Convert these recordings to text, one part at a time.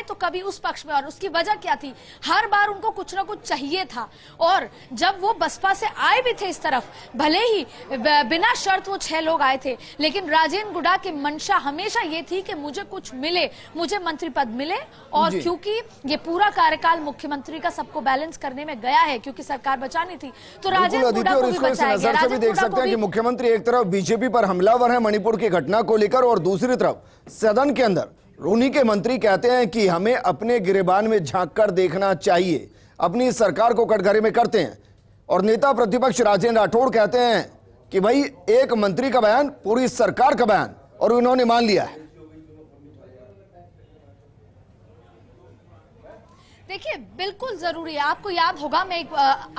तो कभी उस पक्ष में। और उसकी वजह क्या थी, हर बार उनको कुछ ना कुछ चाहिए था। और जब वो बसपा से आए भी थे इस तरफ, भले ही बिना शर्त वो 6 लोग आए थे, लेकिन राजेंद्र गुडा की मंशा हमेशा ये थी कि मुझे कुछ मिले, मुझे मंत्री पद मिले। और क्योंकि ये पूरा कार्यकाल मुख्यमंत्री का सबको बैलेंस करने में गया है, क्योंकि सरकार बचानी थी, तो राजेंद्र गुडा को भी बचाया गया। नजर से भी देख सकते हैं कि मुख्यमंत्री एक तरफ बीजेपी पर हमलावर है मणिपुर की घटना को लेकर, और दूसरी तरफ सदन के अंदर उन्हीं के मंत्री कहते हैं कि हमें अपने गिरेबान में झांक कर देखना चाहिए, अपनी सरकार को कटघरे में करते हैं। और नेता प्रतिपक्ष राजेंद्र राठौड़ कहते हैं कि भाई एक मंत्री का बयान पूरी सरकार का बयान, और उन्होंने मान लिया है। देखिए, बिल्कुल जरूरी है। आपको याद होगा, मैं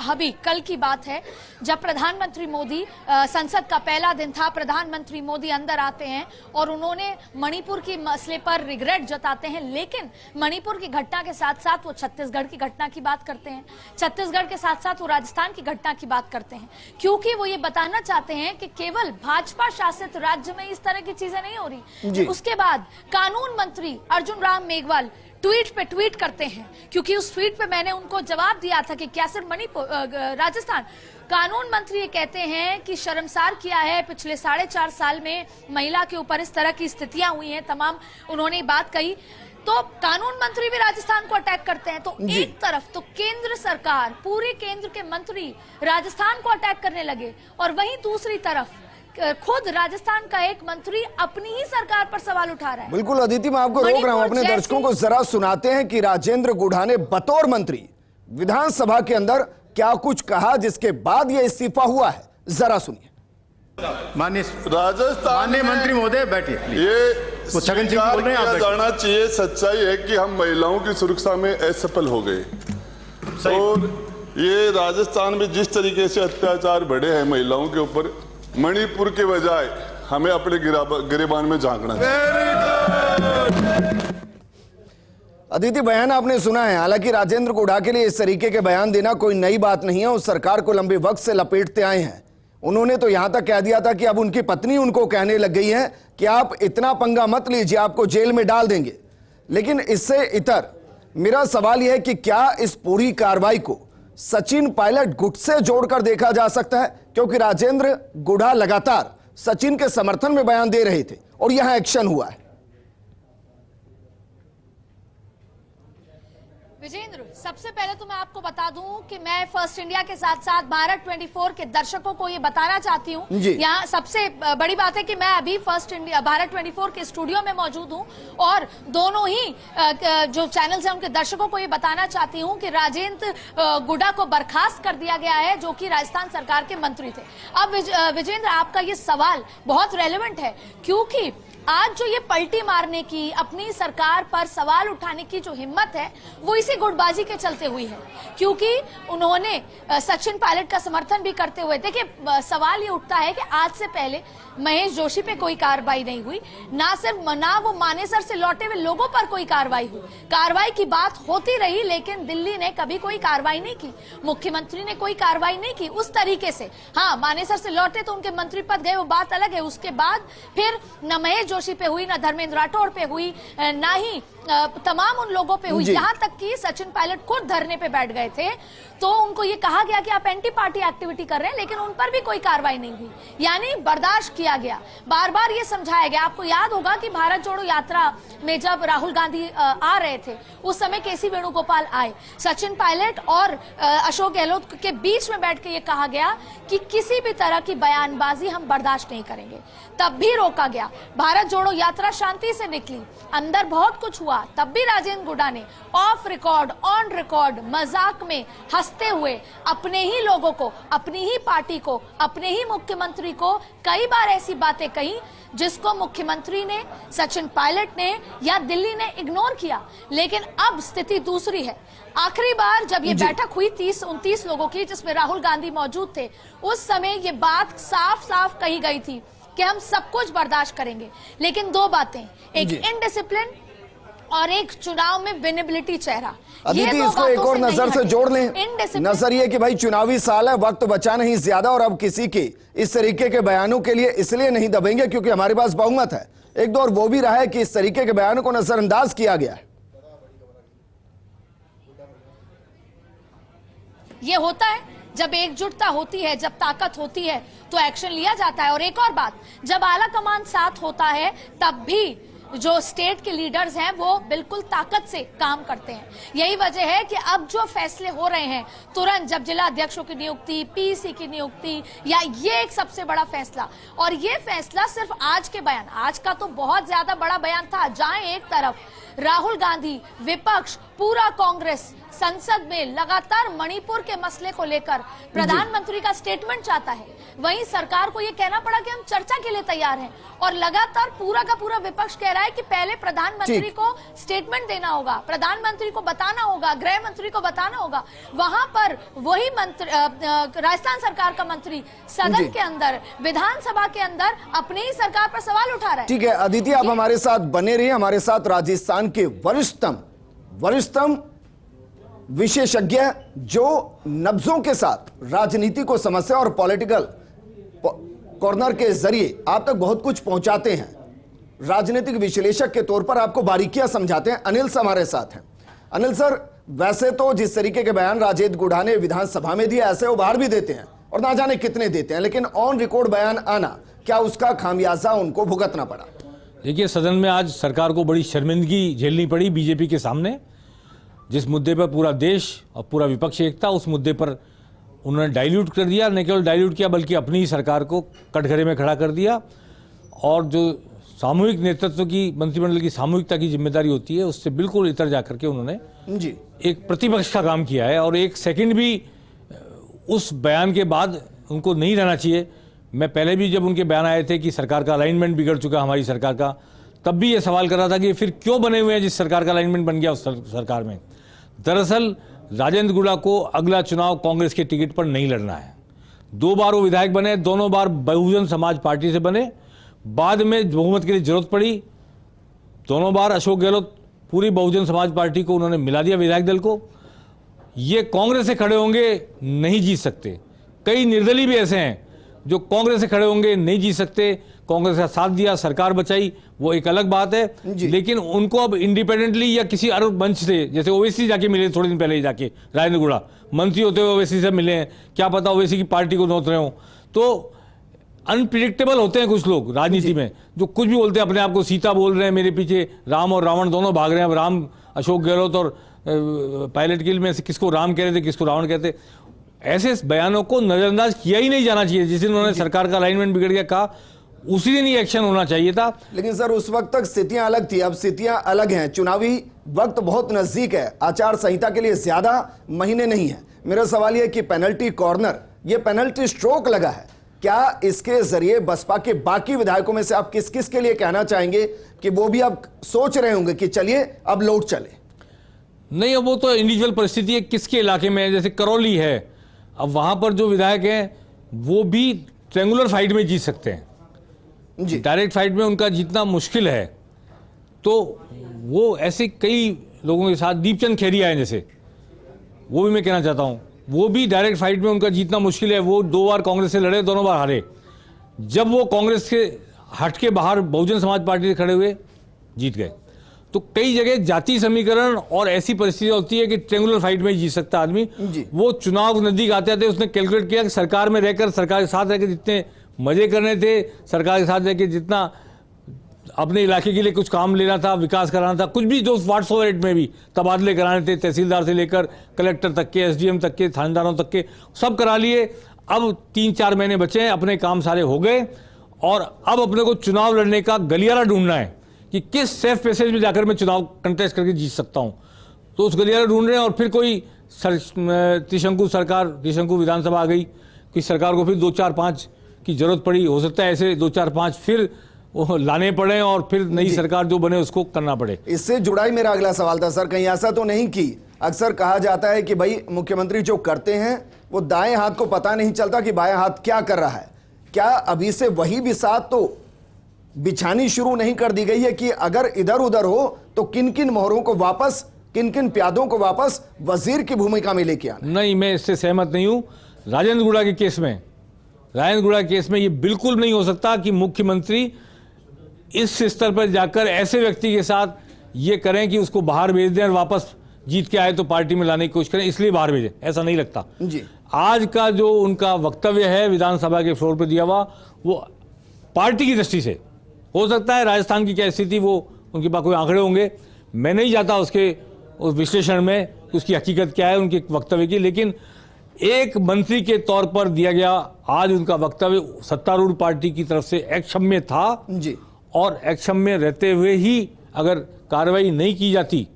अभी कल की बात है, जब प्रधानमंत्री मोदी, संसद का पहला दिन था, प्रधानमंत्री मोदी अंदर आते हैं और उन्होंने मणिपुर की मसले पर रिग्रेट जताते हैं, लेकिन मणिपुर की घटना के साथ साथ वो छत्तीसगढ़ की घटना की बात करते हैं, छत्तीसगढ़ के साथ साथ वो राजस्थान की घटना की बात करते हैं, क्योंकि वो ये बताना चाहते हैं कि केवल भाजपा शासित राज्य में इस तरह की चीजें नहीं हो रही। उसके बाद कानून मंत्री अर्जुन राम मेघवाल ट्वीट पे ट्वीट करते हैं, क्योंकि उस ट्वीट पे मैंने उनको जवाब दिया था कि क्या सिर्फ मणिपुर, राजस्थान। कानून मंत्री ये कहते हैं कि शर्मसार किया है, पिछले 4.5 साल में महिला के ऊपर इस तरह की स्थितियां हुई हैं, तमाम उन्होंने बात कही। तो कानून मंत्री भी राजस्थान को अटैक करते हैं। तो एक तरफ तो केंद्र सरकार, पूरे केंद्र के मंत्री राजस्थान को अटैक करने लगे, और वहीं दूसरी तरफ खुद राजस्थान का एक मंत्री अपनी ही सरकार पर सवाल उठा रहा है। बिल्कुल अदिति, मैं आपको रोक रहा हूं, अपने दर्शकों को जरा सुनाते हैं कि राजेंद्र गुडा ने बतौर मंत्री विधानसभा के अंदर क्या कुछ कहा, जिसके बाद यह इस्तीफा हुआ है। जरा सुनिए। माननीय राजस्थान मंत्री महोदय बैठिए। ये छगन सिंह बोल रहे हैं, आप जाना चाहिए। सच्चाई है कि हम महिलाओं की सुरक्षा में असफल हो गए, और ये राजस्थान में जिस तरीके से अत्याचार बढ़े हैं महिलाओं के ऊपर, मणिपुर के बजाय हमें अपने गिरेबान में झांकना चाहिए। अदिति, बयान आपने सुना है। हालांकि राजेंद्र गुडा के लिए इस तरीके के बयान देना कोई नई बात नहीं है, उस सरकार को लंबे वक्त से लपेटते आए हैं। उन्होंने तो यहां तक कह दिया था कि अब उनकी पत्नी उनको कहने लग गई है कि आप इतना पंगा मत लीजिए, आपको जेल में डाल देंगे। लेकिन इससे इतर मेरा सवाल यह है कि क्या इस पूरी कार्रवाई को सचिन पायलट गुट से जोड़कर देखा जा सकता है, क्योंकि राजेंद्र गुडा लगातार सचिन के समर्थन में बयान दे रहे थे और यहां एक्शन हुआ है। विजेंद्र, सबसे पहले तो मैं आपको बता दूं कि मैं फर्स्ट इंडिया के साथ साथ भारत 24 के दर्शकों को ये बताना चाहती हूं। यहाँ सबसे बड़ी बात है कि मैं अभी फर्स्ट इंडिया भारत 24 के स्टूडियो में मौजूद हूं, और दोनों ही जो चैनल्स हैं उनके दर्शकों को ये बताना चाहती हूं कि राजेंद्र गुडा को बर्खास्त कर दिया गया है, जो कि राजस्थान सरकार के मंत्री थे। अब विजेंद्र, आपका ये सवाल बहुत रेलेवेंट है, क्योंकि आज जो ये पलटी मारने की, अपनी सरकार पर सवाल उठाने की जो हिम्मत है, वो इसी गुटबाजी के चलते हुई है, क्योंकि उन्होंने सचिन पायलट का समर्थन भी करते हुए, देखिए सवाल ये उठता है कि आज से पहले महेश जोशी पे कोई कार्रवाई नहीं हुई, ना वो मानेसर से लौटे हुए लोगों पर कोई कार्रवाई हुई। कार्रवाई की बात होती रही, लेकिन दिल्ली ने कभी कोई कार्रवाई नहीं की, मुख्यमंत्री ने कोई कार्रवाई नहीं की उस तरीके से। हाँ, मानेसर से लौटे तो उनके मंत्री पद गए, वो बात अलग है। उसके बाद फिर न महेश जोशी पे हुई, ना धर्मेंद्र राठौड़ पे हुई, ना ही तमाम उन लोगों पे हुई, यहां तक कि सचिन पायलट खुद धरने पे बैठ गए थे, तो उनको ये कहा गया कि आप एंटी पार्टी एक्टिविटी कर रहे हैं, लेकिन उन पर भी कोई कार्रवाई नहीं हुई, यानी बर्दाश्त किया गया। बार बार ये समझाया गया। आपको याद होगा कि भारत जोड़ो यात्रा में जब राहुल गांधी आ रहे थे, उस समय केसी वेणुगोपाल आए, सचिन पायलट और अशोक गहलोत के बीच में बैठ के ये कहा गया कि किसी भी तरह की बयानबाजी हम बर्दाश्त नहीं करेंगे, तब भी रोका गया। भारत जोड़ो यात्रा शांति से निकली, अंदर बहुत कुछ हुआ, तब भी राजेंद्र गुडा ने ऑफ रिकॉर्ड, ऑन रिकॉर्ड, मजाक में हंसते हुए अपने ही लोगों को, अपनी ही पार्टी को, अपने ही मुख्यमंत्री को कई बार ऐसी बातें कही जिसको मुख्यमंत्री ने, सचिन पायलट ने या दिल्ली ने इग्नोर किया। लेकिन अब स्थिति दूसरी है। आखिरी बार जब ये बैठक हुई 30-29 लोगों की, जिसमें राहुल गांधी मौजूद थे, उस समय ये बात साफ साफ कही गई थी कि हम सब कुछ बर्दाश्त करेंगे, लेकिन दो बातें, एक इनडिसिप्लिन और एक चुनाव में विनेबिलिटी चेहरा। अदिति, इसको एक और नजर से जोड़ लें। नजर ये कि भाई चुनावी साल है, वक्त बचा नहीं ज्यादा, और अब किसी के इस तरीके के बयानों के लिए इसलिए नहीं दबेंगे क्योंकि हमारे पास बहुमत है। एक दौर वो भी रहा है कि इस तरीके के बयानों को नजरअंदाज किया गया है। ये होता है, जब एकजुटता होती है, जब ताकत होती है तो एक्शन लिया जाता है। और एक और बात, जब आला कमान साथ होता है तब भी जो स्टेट के लीडर्स हैं वो बिल्कुल ताकत से काम करते हैं। यही वजह है कि अब जो फैसले हो रहे हैं तुरंत, जब जिला अध्यक्षों की नियुक्ति, पीसी की नियुक्ति, या ये एक सबसे बड़ा फैसला, और ये फैसला सिर्फ आज के बयान, आज का तो बहुत ज्यादा बड़ा बयान था, जहां एक तरफ राहुल गांधी, विपक्ष, पूरा कांग्रेस संसद में लगातार मणिपुर के मसले को लेकर प्रधानमंत्री का स्टेटमेंट चाहता है, वहीं सरकार को यह कहना पड़ा कि हम चर्चा के लिए तैयार हैं, और लगातार पूरा का पूरा विपक्ष कह रहा है कि पहले प्रधानमंत्री को स्टेटमेंट देना होगा, प्रधानमंत्री को बताना होगा, गृह मंत्री को बताना होगा। वहां पर वही मंत्री, राजस्थान सरकार का मंत्री सदन के अंदर, विधानसभा के अंदर अपनी ही सरकार पर सवाल उठा रहा है। ठीक है अदिति, आप हमारे साथ बने रहिए। हमारे साथ राजस्थान के वरिष्ठतम विशेषज्ञ जो नब्जों के साथ राजनीति को समझते और पॉलिटिकल कॉर्नर के जरिए आप तक बहुत कुछ पहुंचाते हैं, राजनीतिक विश्लेषक के तौर पर आपको बारीकियां समझाते हैं, अनिल सर हमारे साथ हैं। अनिल सर, वैसे तो जिस तरीके के बयान राजेंद्र गुढ़ा ने विधानसभा में दिए, ऐसे वो बाहर भी देते हैं और ना जाने कितने देते हैं, लेकिन ऑन रिकॉर्ड बयान आना, क्या उसका खामियाजा उनको भुगतना पड़ा? देखिए, सदन में आज सरकार को बड़ी शर्मिंदगी झेलनी पड़ी बीजेपी के सामने। जिस मुद्दे पर पूरा देश और पूरा विपक्ष एकता, उस मुद्दे पर उन्होंने डाइल्यूट कर दिया, न केवल डाइल्यूट किया बल्कि अपनी ही सरकार को कटघरे में खड़ा कर दिया। और जो सामूहिक नेतृत्व की, मंत्रिमंडल की सामूहिकता की जिम्मेदारी होती है, उससे बिल्कुल इतर जाकर के उन्होंने जी एक प्रतिपक्ष का काम किया है। और एक सेकंड भी उस बयान के बाद उनको नहीं रहना चाहिए। मैं पहले भी जब उनके बयान आए थे कि सरकार का अलाइनमेंट बिगड़ चुका हमारी सरकार का, तब भी ये सवाल कर रहा था कि फिर क्यों बने हुए हैं जिस सरकार का अलाइनमेंट बन गया उस सरकार में। दरअसल राजेंद्र गुढ़ा को अगला चुनाव कांग्रेस के टिकट पर नहीं लड़ना है। 2 बार वो विधायक बने, दोनों बार बहुजन समाज पार्टी से बने, बाद में बहुमत के लिए जरूरत पड़ी, दोनों बार अशोक गहलोत पूरी बहुजन समाज पार्टी को उन्होंने मिला दिया विधायक दल को। ये कांग्रेस से खड़े होंगे, नहीं जीत सकते। कई निर्दलीय भी ऐसे हैं जो कांग्रेस से खड़े होंगे, नहीं जीत सकते। कांग्रेस का साथ दिया, सरकार बचाई, वो एक अलग बात है, लेकिन उनको अब इंडिपेंडेंटली या किसी और मंच से, जैसे ओवैसी जाके मिले थोड़े दिन पहले ही, जाके राजेंद्र गुढ़ा मंत्री होते हुए ओवैसी से मिले हैं, क्या पता ओवैसी की पार्टी को नोच रहे हो। तो अनप्रिडिक्टेबल होते हैं कुछ लोग राजनीति में, जो कुछ भी बोलते हैं, अपने आप को सीता बोल रहे हैं, मेरे पीछे राम और रावण दोनों भाग रहे हैं। अब राम अशोक गहलोत और पायलट किल में से किसको राम कह रहे थे, किसको रावण कहते। ऐसे बयानों को नजरअंदाज किया ही नहीं जाना चाहिए। जिस दिन उन्होंने सरकार का अलाइनमेंट बिगड़ गया कहा, उसी दिन ही एक्शन होना चाहिए था। लेकिन सर उस वक्त तक स्थितियां अलग थी, अब स्थितियां अलग हैं। चुनावी वक्त बहुत नजदीक है, आचार संहिता के लिए ज्यादा महीने नहीं है। मेरा सवाल यह कि पेनल्टी कॉर्नर, ये पेनल्टी स्ट्रोक लगा है, क्या इसके जरिए बसपा के बाकी विधायकों में से आप किस किस के लिए कहना चाहेंगे कि वो भी अब सोच रहे होंगे कि चलिए अब लौट चले? नहीं, अब वो तो इंडिविजुअल परिस्थिति है, किसके इलाके में है। जैसे करौली है, अब वहां पर जो विधायक हैं वो भी ट्रेंगुलर फाइट में जीत सकते हैं जी, डायरेक्ट फाइट में उनका जीतना मुश्किल है। तो वो ऐसे कई लोगों के साथ, दीपचंद खेरिया है जैसे, वो भी मैं कहना चाहता हूं, वो भी डायरेक्ट फाइट में उनका जीतना मुश्किल है। वो 2 बार कांग्रेस से लड़े, दोनों बार हारे। जब वो कांग्रेस के हट के बाहर बहुजन समाज पार्टी से खड़े हुए, जीत गए। तो कई जगह जाति समीकरण और ऐसी परिस्थिति होती है कि ट्रेंगुलर फाइट में जीत सकता आदमी। वो चुनाव नजदीक आते थे, उसने कैलकुलेट किया कि सरकार में रहकर, सरकार के साथ रहकर जितने मजे करने थे, सरकार के साथ रहकर जितना अपने इलाके के लिए कुछ काम लेना था, विकास कराना था, कुछ भी जो वार्ड सोसाइटी में भी तबादले कराने थे, तहसीलदार से लेकर कलेक्टर तक के, एसडीएम तक के, थानेदारों तक के, सब करा लिए। अब 3-4 महीने बचे हैं, अपने काम सारे हो गए, और अब अपने को चुनाव लड़ने का गलियारा ढूंढना है कि किस सेफ पैसेज में जाकर मैं चुनाव कंटेस्ट करके जीत सकता हूं। तो उस गलियारा ढूंढ रहे हैं। और फिर कोई त्रिशंकु सरकार, त्रिशंकु विधानसभा आ गई, कि सरकार को फिर 2-4-5 की जरूरत पड़ी, हो सकता है ऐसे 2-4-5 फिर वो लाने पड़े और फिर नई सरकार जो बने उसको करना पड़े। इससे जुड़ा ही मेरा अगला सवाल था सर, कहीं ऐसा तो नहीं कि अक्सर कहा जाता है कि भाई मुख्यमंत्री जो करते हैं वो दाएं हाथ को पता नहीं चलता कि बाएं हाथ क्या कर रहा है। क्या अभी से वही बिसात तो बिछानी शुरू नहीं कर दी गई है कि अगर इधर उधर हो तो किन किन मोहरों को वापस, किन किन प्यादों को वापस वजीर की भूमिका में लेके आना? नहीं, मैं इससे सहमत नहीं हूं। राजेंद्र गुढ़ा के केस में ये बिल्कुल नहीं हो सकता कि मुख्यमंत्री इस स्तर पर जाकर ऐसे व्यक्ति के साथ ये करें कि उसको बाहर भेज दें और वापस जीत के आए तो पार्टी में लाने की कोशिश करें इसलिए बाहर भेजे, ऐसा नहीं लगता जी। आज का जो उनका वक्तव्य है विधानसभा के फ्लोर पर दिया हुआ, वो पार्टी की दृष्टि से हो सकता है राजस्थान की क्या स्थिति, वो उनके पास कोई आंकड़े होंगे, मैं नहीं जाता उसके उस विश्लेषण में उसकी हकीकत क्या है उनके वक्तव्य की, लेकिन एक मंत्री के तौर पर दिया गया आज उनका वक्तव्य सत्तारूढ़ पार्टी की तरफ से अक्षम्य था जी। और अक्षम्य रहते हुए ही अगर कार्रवाई नहीं की जाती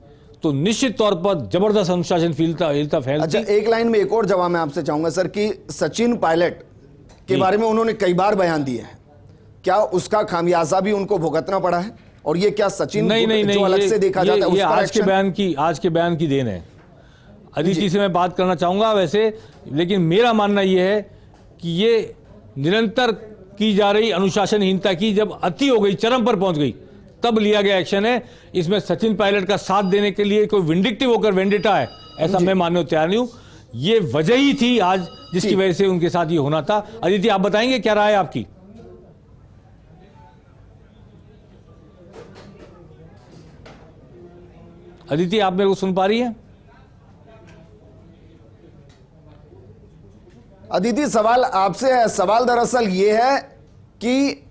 तो निश्चित तौर पर जबरदस्त अनुशासन हिलता फैलती। अच्छा, एक लाइन में एक और जवाब मैं आपसे चाहूंगा सर कि सचिन पायलट के बारे में उन्होंने कई बार बयान दिए हैं, क्या उसका खामियाजा भी उनको भुगतना पड़ा है? और ये क्या सचिन नहीं, जो अलग से देखा जाता है ये उस पर आज के बयान की देन है। अदिति से मैं बात करना चाहूंगा वैसे, लेकिन मेरा मानना यह है कि ये निरंतर की जा रही अनुशासनहीनता की जब अति हो गई, चरम पर पहुंच गई, तब लिया गया एक्शन है। इसमें सचिन पायलट का साथ देने के लिए कोई विंडिक्टिव होकर वेंडिटा है ऐसा मैं मानने को तैयार नहीं हूं। ये वजह ही थी आज जिसकी वजह से उनके साथ ये होना था। अदिति आप बताएंगे क्या राय है आपकी? अदिति आप मेरे को सुन पा रही हैं? अदिति सवाल आपसे है। सवाल दरअसल ये है कि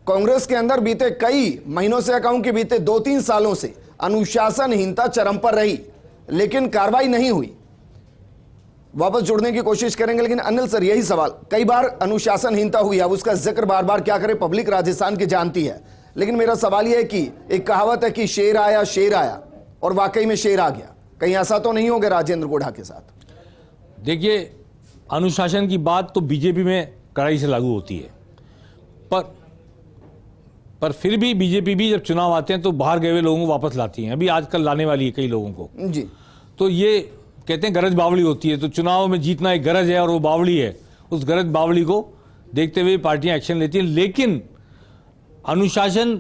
कांग्रेस के अंदर बीते कई महीनों से कहूं कि बीते 2-3 सालों से अनुशासनहीनता चरम पर रही, लेकिन कार्रवाई नहीं हुई। वापस जुड़ने की कोशिश करेंगे, लेकिन अनिल सर यही सवाल, कई बार अनुशासनहीनता हुई, अब उसका जिक्र बार बार क्या करें, पब्लिक राजस्थान की जानती है। लेकिन मेरा सवाल यह है कि एक कहावत है कि शेर आया और वाकई में शेर आ गया, कहीं ऐसा तो नहीं हो गया राजेंद्र गुढ़ा के साथ? देखिए, अनुशासन की बात तो बीजेपी में कड़ाई से लागू होती है, पर फिर भी बीजेपी भी जब चुनाव आते हैं तो बाहर गए हुए लोगों को वापस लाती है। अभी आजकल लाने वाली है कई लोगों को जी। तो ये कहते हैं गरज बावली होती है, तो चुनाव में जीतना एक गरज है और वो बावली है, उस गरज बावली को देखते हुए पार्टियां एक्शन लेती हैं। लेकिन अनुशासन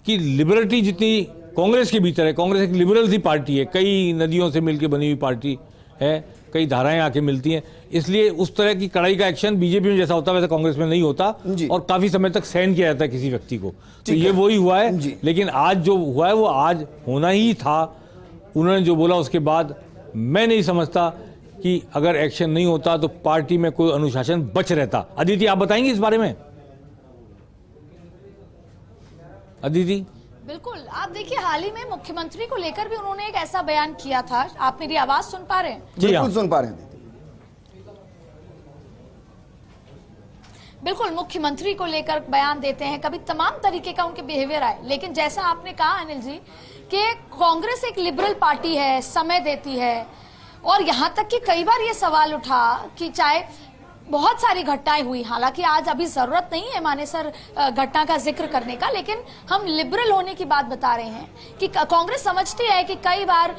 की लिबर्टी जितनी कांग्रेस के भीतर है, कांग्रेस एक लिबरल सी पार्टी है, कई नदियों से मिलकर बनी हुई पार्टी है, कई धाराएं आके मिलती हैं, इसलिए उस तरह की कड़ाई का एक्शन बीजेपी में जैसा होता है वैसा कांग्रेस में नहीं होता और काफी समय तक सहन किया जाता है किसी व्यक्ति को। तो ये वही हुआ है, लेकिन आज जो हुआ है वो आज होना ही था। उन्होंने जो बोला उसके बाद मैं नहीं समझता कि अगर एक्शन नहीं होता तो पार्टी में कोई अनुशासन बच रहता। अदिति आप बताएंगे इस बारे में? अदिति? बिल्कुल, आप देखिए हाल ही में मुख्यमंत्री को लेकर भी उन्होंने एक ऐसा बयान किया था। आप मेरी आवाज सुन पा रहे हैं? जी बिल्कुल सुन पा रहे हैं। बिल्कुल, मुख्यमंत्री को लेकर बयान देते हैं, कभी तमाम तरीके का उनके बिहेवियर आए, लेकिन जैसा आपने कहा अनिल जी कि कांग्रेस एक लिबरल पार्टी है, समय देती है, और यहां तक कि कई बार ये सवाल उठा कि चाहे बहुत सारी घटनाएं हुई, हालांकि आज अभी जरूरत नहीं है माने सर घटना का जिक्र करने का, लेकिन हम लिबरल होने की बात बता रहे हैं कि कांग्रेस समझती है कि कई बार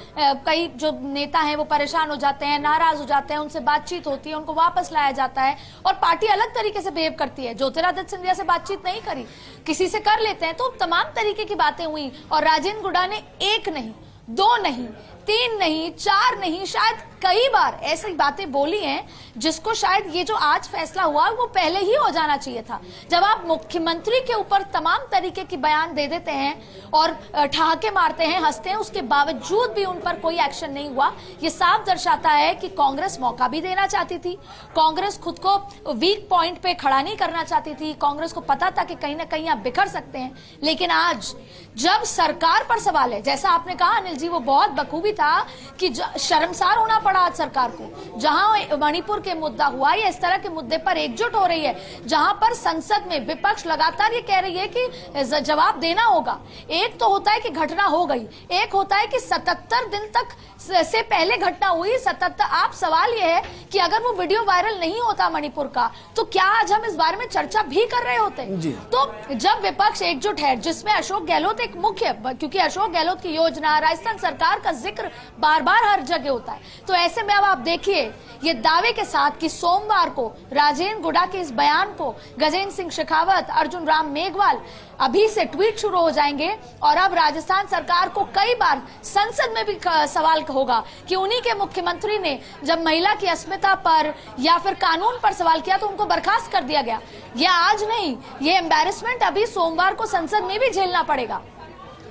कई जो नेता हैं वो परेशान हो जाते हैं, नाराज हो जाते हैं, उनसे बातचीत होती है, उनको वापस लाया जाता है और पार्टी अलग तरीके से बिहेव करती है। ज्योतिरादित्य सिंधिया से बातचीत नहीं करी, किसी से कर लेते हैं, तो तमाम तरीके की बातें हुई और राजेंद्र गुढ़ा ने 1 नहीं, 2 नहीं, 3 नहीं, 4 नहीं, शायद कई बार ऐसी बातें बोली हैं जिसको शायद ये जो आज फैसला हुआ वो पहले ही हो जाना चाहिए था। जब आप मुख्यमंत्री के ऊपर तमाम तरीके की बयान दे देते हैं और ठहाके मारते हैं, हंसते हैं, उसके बावजूद भी उन पर कोई एक्शन नहीं हुआ, ये साफ दर्शाता है कि कांग्रेस मौका भी देना चाहती थी, कांग्रेस खुद को वीक पॉइंट पे खड़ा नहीं करना चाहती थी, कांग्रेस को पता था कि कहीं ना कहीं आप बिखर सकते हैं। लेकिन आज जब सरकार पर सवाल है, जैसा आपने कहा अनिल जी, वो बहुत बखूबी था कि शर्मसार होना पड़ा आज सरकार को, जहां मणिपुर के मुद्दा हुआ या इस तरह के मुद्दे पर एकजुट हो रही है, जहां पर संसद में विपक्ष लगातार ये कह रही है कि जवाब देना होगा। एक तो होता है कि घटना हो गई, एक होता है कि 77 दिन तक से पहले घटना हुई, 77। आप सवाल ये है कि अगर वो वीडियो वायरल नहीं होता मणिपुर का, तो क्या आज हम इस बारे में चर्चा भी कर रहे होते? तो जब विपक्ष एकजुट है, जिसमें अशोक गहलोत एक मुख्य, क्योंकि अशोक गहलोत की योजना, राजस्थान सरकार का जिक्र बार बार हर जगह होता है, तो ऐसे में अब आप देखिए ये दावे के साथ कि सोमवार को राजेंद्र गुढ़ा के इस बयान को गजेंद्र सिंह शेखावत, अर्जुन राम मेघवाल अभी से ट्वीट शुरू हो जाएंगे और अब राजस्थान सरकार को कई बार संसद में भी सवाल होगा कि उन्हीं के मुख्यमंत्री ने जब महिला की अस्मिता पर या फिर कानून पर सवाल किया तो उनको बर्खास्त कर दिया गया। ये आज नहीं, ये एम्बैरेसमेंट अभी सोमवार को संसद में भी झेलना पड़ेगा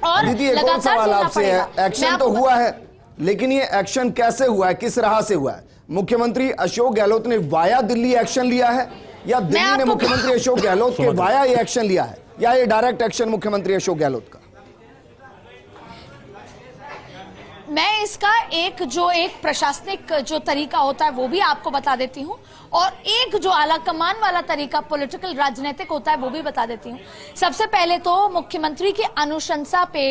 और लगातार झेलना पड़ेगा। एक्शन तो हुआ है, लेकिन ये एक्शन कैसे हुआ है, किस राह से हुआ है? मुख्यमंत्री अशोक गहलोत ने वाया दिल्ली एक्शन लिया है या दिल्ली ने मुख्यमंत्री अशोक गहलोत के वाया ये एक्शन लिया है, या ये डायरेक्ट एक्शन मुख्यमंत्री अशोक गहलोत का? मैं इसका एक प्रशासनिक जो तरीका होता है वो भी आपको बता देती हूं, और एक जो आला कमान वाला तरीका पॉलिटिकल राजनीतिक होता है वो भी बता देती हूं। सबसे पहले तो मुख्यमंत्री की अनुशंसा पे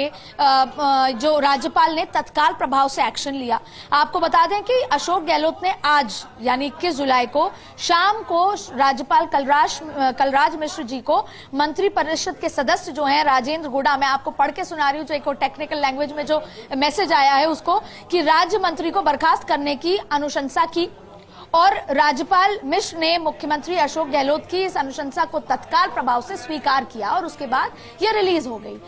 जो राज्यपाल ने तत्काल प्रभाव से एक्शन लिया। आपको बता दें कि अशोक गहलोत ने आज यानी 21 जुलाई को शाम को राज्यपाल कलराज मिश्र जी को मंत्री परिषद के सदस्य जो हैं राजेंद्र गुड़ा, मैं आपको पढ़ के सुना रही हूं जो एक टेक्निकल लैंग्वेज में जो मैसेज आया है उसको, कि राज्य मंत्री को बर्खास्त करने की अनुशंसा की, और राज्यपाल मिश्र ने मुख्यमंत्री अशोक गहलोत की इस अनुशंसा को तत्काल प्रभाव से स्वीकार किया और उसके बाद ये रिलीज हो गई,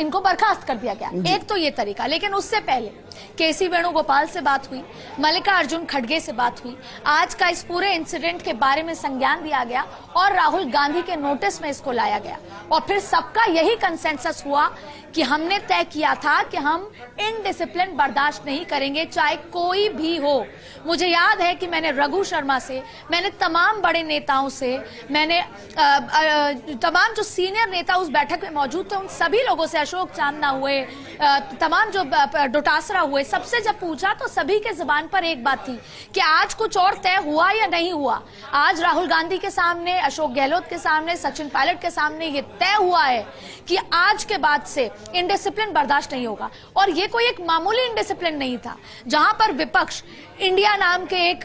इनको बर्खास्त कर दिया गया। एक तो ये तरीका। लेकिन उससे पहले केसी वेणुगोपाल से बात हुई, मल्लिकार्जुन खड़गे से बात हुई, आज का इस पूरे इंसिडेंट के बारे में संज्ञान दिया गया और राहुल गांधी के नोटिस में इसको लाया गया, और फिर सबका यही कंसेंसस हुआ कि हमने तय किया था कि हम इनडिसिप्लिन बर्दाश्त नहीं करेंगे, चाहे कोई भी हो। मुझे याद है कि मैंने रघु शर्मा से, मैंने तमाम बड़े नेताओं से, मैंने तमाम जो सीनियर नेता उस बैठक में मौजूद थे उन सभी लोगों से, अशोक चांदना हुए, तमाम जो डोटासरा हुए, सबसे जब पूछा तो सभी के जुबान पर एक बात थी कि आज कुछ और तय हुआ या नहीं हुआ। आज राहुल गांधी के सामने, अशोक गहलोत के सामने, सचिन पायलट के सामने ये तय हुआ है कि आज के बाद से इनडिसिप्लिन बर्दाश्त नहीं होगा। और ये कोई एक मामूली इनडिसिप्लिन नहीं था, जहां पर विपक्ष इंडिया नाम के एक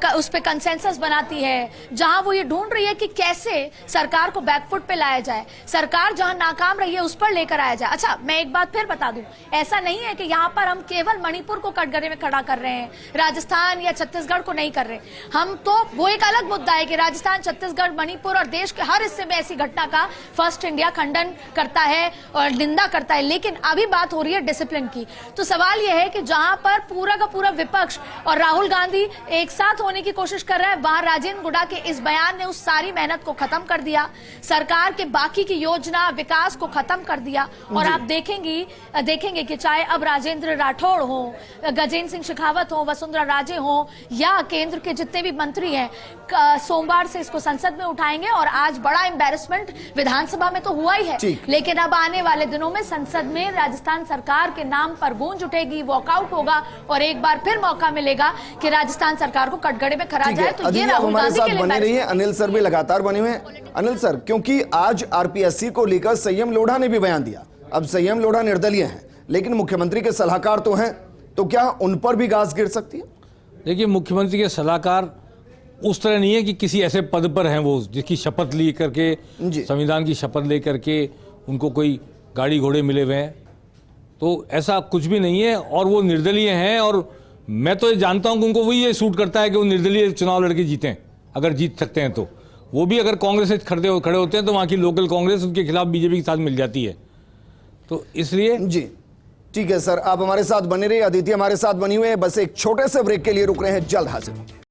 उस पे कंसेंसस बनाती है, जहां वो ये ढूंढ रही है कि कैसे सरकार को बैकफुट पे लाया जाए, सरकार जहां नाकाम रही है उस पर लेकर आया जाए। अच्छा, मैं एक बात फिर बता दूं, ऐसा नहीं है कि यहाँ पर हम केवल मणिपुर को कटघरे में खड़ा कर रहे हैं, राजस्थान या छत्तीसगढ़ को नहीं कर रहे। हम तो वो एक अलग मुद्दा है कि राजस्थान, छत्तीसगढ़, मणिपुर और देश के हर हिस्से में ऐसी घटना का फर्स्ट इंडिया खंडन करता है और निंदा करता है, लेकिन अभी बात हो रही है डिसिप्लिन की। तो सवाल यह है कि जहां पर पूरा का पूरा विपक्ष और राहुल गांधी एक साथ होने की कोशिश कर रहा है, वहां राजेंद्र गुड़ा के इस बयान ने उस सारी मेहनत को खत्म कर दिया, सरकार के बाकी की योजना विकास को खत्म कर दिया। और आप देखेंगे कि चाहे अब राजेंद्र राठौड़ हो, गजेंद्र सिंह शेखावत हो, वसुंधरा राजे हो, या केंद्र के जितने भी मंत्री हैं, सोमवार से इसको संसद में उठाएंगे। और आज बड़ा एम्बैरेसमेंट विधानसभा में तो हुआ ही है, लेकिन अब आने वाले दिनों में संसद में राजस्थान सरकार के नाम पर गूंज उठेगी, वॉकआउट होगा और एक बार फिर मौका मिलेगा कि राजस्थान सरकार को कटघरे में खड़ा जाए। तो ये राहुल गांधी के लिए बने रही है। अनिल सर भी लगातार बने हुए हैं। अनिल सर, क्योंकि आज आरपीएससी को लेकर संयम लोढ़ा ने भी बयान दिया, अब संयम लोढ़ा निर्दलीय हैं लेकिन मुख्यमंत्री के सलाहकार तो हैं, तो क्या उन पर भी गाज गिर सकती है? देखिए, मुख्यमंत्री के सलाहकार उस तरह नहीं है कि किसी ऐसे पद पर हैं वो जिसकी शपथ ली करके, संविधान की शपथ ले करके उनको कोई गाड़ी घोड़े मिले हुए हैं, तो ऐसा कुछ भी नहीं है। और वो निर्दलीय हैं, और मैं तो ये जानता हूं कि उनको वही ये सूट करता है कि वो निर्दलीय चुनाव लड़के जीतें, अगर जीत सकते हैं तो। वो भी अगर कांग्रेस से खड़े होते हैं तो वहाँ की लोकल कांग्रेस उनके खिलाफ बीजेपी के साथ मिल जाती है, तो इसलिए। जी ठीक है सर, आप हमारे साथ बने रहिए। अदिति हमारे साथ बनी हुई है, बस एक छोटे से ब्रेक के लिए रुक रहे हैं, जल्द हाजिर।